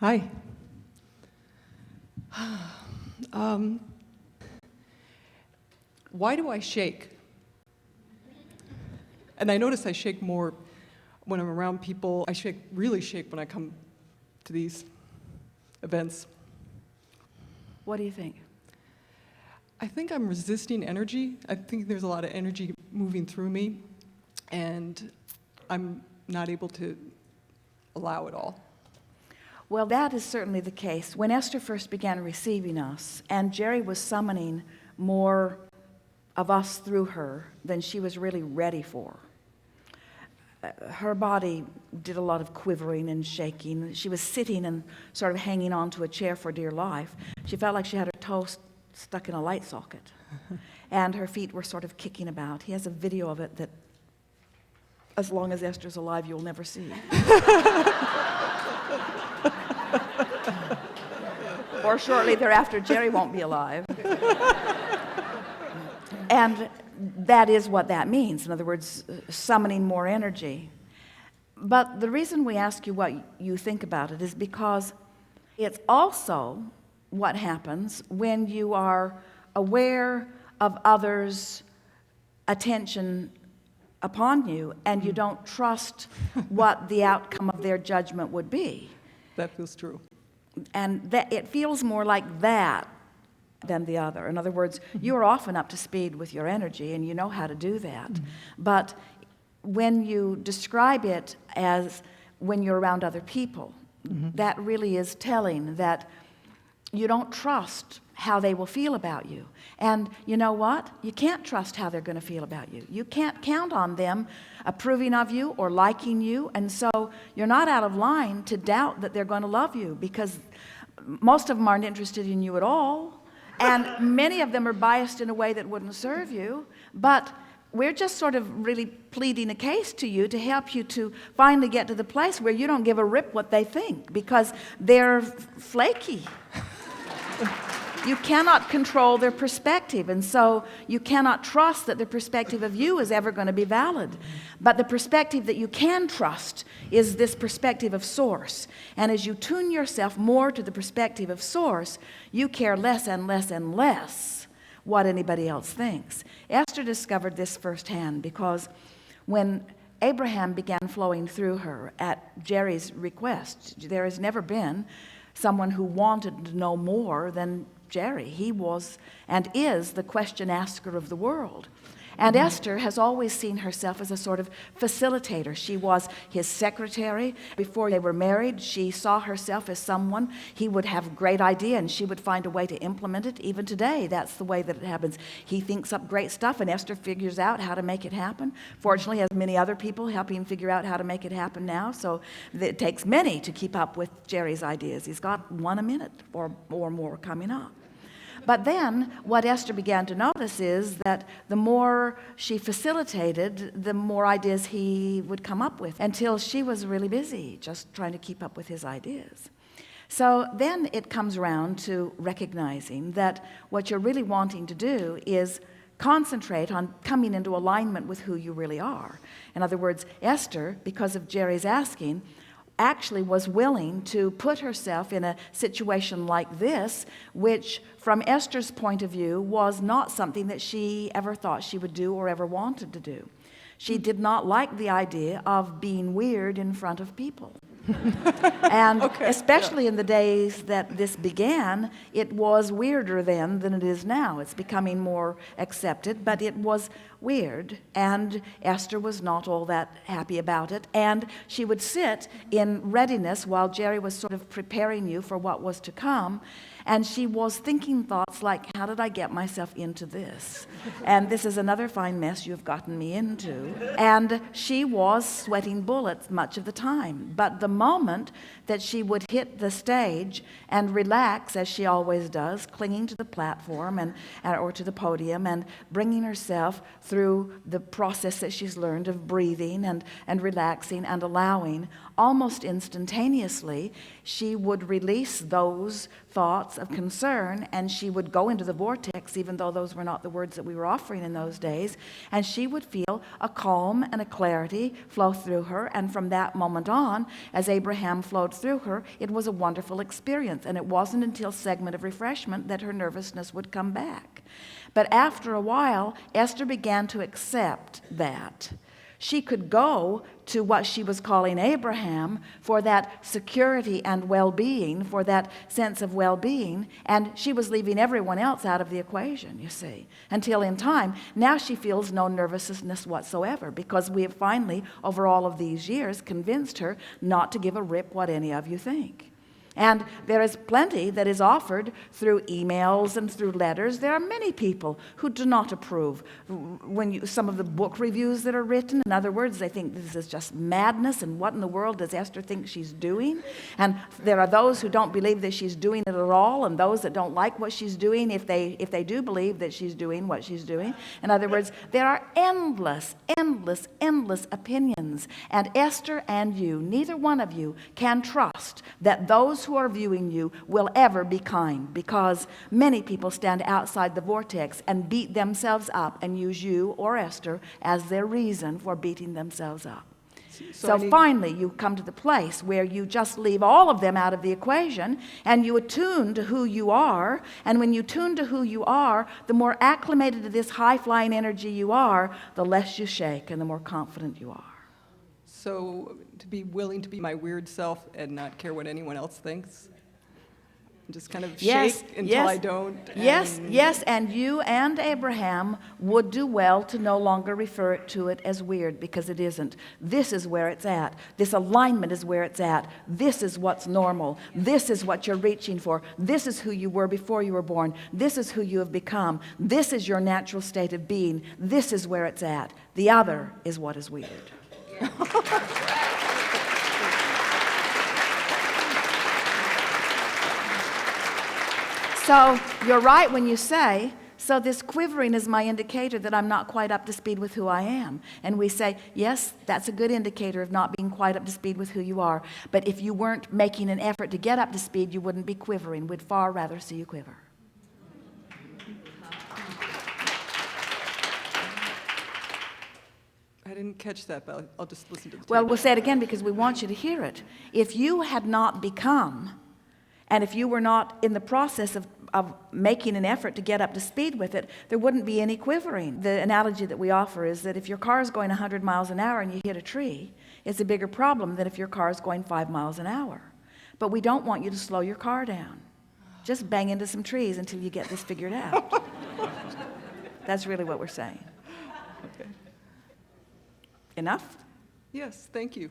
Hi. Why do I shake? And I notice I shake more when I'm around people. I really shake when I come to these events. What do you think? I think I'm resisting energy. I think there's a lot of energy moving through me, and I'm not able to allow it all. Well, that is certainly the case. When Esther first began receiving us, and Jerry was summoning more of us through her than she was really ready for, her body did a lot of quivering and shaking. She was sitting and sort of hanging onto a chair for dear life. She felt like she had her toes stuck in a light socket, and her feet were sort of kicking about. He has a video of it that, as long as Esther's alive, you'll never see. Or shortly thereafter, Jerry won't be alive. And that is what that means. In other words, summoning more energy. But the reason we ask you what you think about it is because it's also what happens when you are aware of others' attention upon you and you don't trust what the outcome of their judgment would be. That feels true. And that it feels more like that than the other. In other words, you're often up to speed with your energy and you know how to do that. But when you describe it as when you're around other people, that really is telling that you don't trust how they will feel about you. And you know what? You can't trust how they're going to feel about you. You can't count on them approving of you or liking you, and so you're not out of line to doubt that they're going to love you, because most of them aren't interested in you at all, and many of them are biased in a way that wouldn't serve you. But we're just sort of really pleading a case to you to help you to finally get to the place where you don't give a rip what they think, because they're flaky. You cannot control their perspective, and so you cannot trust that their perspective of you is ever going to be valid. But the perspective that you can trust is this perspective of source. And as you tune yourself more to the perspective of source, you care less and less and less what anybody else thinks. Esther discovered this firsthand, because when Abraham began flowing through her at Jerry's request, there has never been someone who wanted to know more than Jerry. He was and is the question asker of the world. And Esther has always seen herself as a sort of facilitator. She was his secretary. Before they were married, she saw herself as someone he would have a great idea and she would find a way to implement it. Even today, that's the way that it happens. He thinks up great stuff and Esther figures out how to make it happen. Fortunately, has many other people helping figure out how to make it happen now, so it takes many to keep up with Jerry's ideas. He's got one a minute or more coming up. But then what Esther began to notice is that the more she facilitated, the more ideas he would come up with, until she was really busy just trying to keep up with his ideas. So then it comes around to recognizing that what you're really wanting to do is concentrate on coming into alignment with who you really are. In other words, Esther, because of Jerry's asking, actually was willing to put herself in a situation like this, which from Esther's point of view was not something that she ever thought she would do or ever wanted to do. She did not like the idea of being weird in front of people. And especially in the days that this began, it was weirder then than it is now. It's becoming more accepted, but it was weird, and Esther was not all that happy about it. And she would sit in readiness while Jerry was sort of preparing you for what was to come, and she was thinking thoughts like, how did I get myself into this? And this is another fine mess you've gotten me into. And she was sweating bullets much of the time. But the moment that she would hit the stage and relax, as she always does, clinging to the platform or to the podium and bringing herself through the process that she's learned of breathing and relaxing and allowing, almost instantaneously, she would release those thoughts of concern, and she would go into the vortex, even though those were not the words that we were offering in those days, and she would feel a calm and a clarity flow through her, and from that moment on, as Abraham flowed through her, it was a wonderful experience, and it wasn't until segment of refreshment that her nervousness would come back. But after a while, Esther began to accept that. She could go to what she was calling Abraham for that security and well-being, for that sense of well-being, and she was leaving everyone else out of the equation, you see, until in time, now she feels no nervousness whatsoever, because we have finally, over all of these years, convinced her not to give a rip what any of you think. And there is plenty that is offered through emails and through letters. There are many people who do not approve. Some of the book reviews that are written, in other words, they think this is just madness, and what in the world does Esther think she's doing? And there are those who don't believe that she's doing it at all, and those that don't like what she's doing if they do believe that she's doing what she's doing. In other words, there are endless opinions. And Esther and you, neither one of you can trust that those who are viewing you will ever be kind, because many people stand outside the vortex and beat themselves up and use you or Esther as their reason for beating themselves up. So finally, you come to the place where you just leave all of them out of the equation and you attune to who you are. And when you tune to who you are, the more acclimated to this high-flying energy you are, the less you shake and the more confident you are. So to be willing to be my weird self and not care what anyone else thinks? Just kind of shake until I don't? Yes, and you and Abraham would do well to no longer refer to it as weird, because it isn't. This is where it's at. This alignment is where it's at. This is what's normal. This is what you're reaching for. This is who you were before you were born. This is who you have become. This is your natural state of being. This is where it's at. The other is what is weird. So you're right when you say, so this quivering is my indicator that I'm not quite up to speed with who I am. And we say, yes, that's a good indicator of not being quite up to speed with who you are. But if you weren't making an effort to get up to speed, you wouldn't be quivering. We'd far rather see you quiver. I didn't catch that, but I'll just listen to the tape. Well, we'll say it again because we want you to hear it. If you had not become, and if you were not in the process of making an effort to get up to speed with it, there wouldn't be any quivering. The analogy that we offer is that if your car is going 100 miles an hour and you hit a tree, it's a bigger problem than if your car is going 5 miles an hour. But we don't want you to slow your car down. Just bang into some trees until you get this figured out. That's really what we're saying. Okay. Enough? Yes, thank you.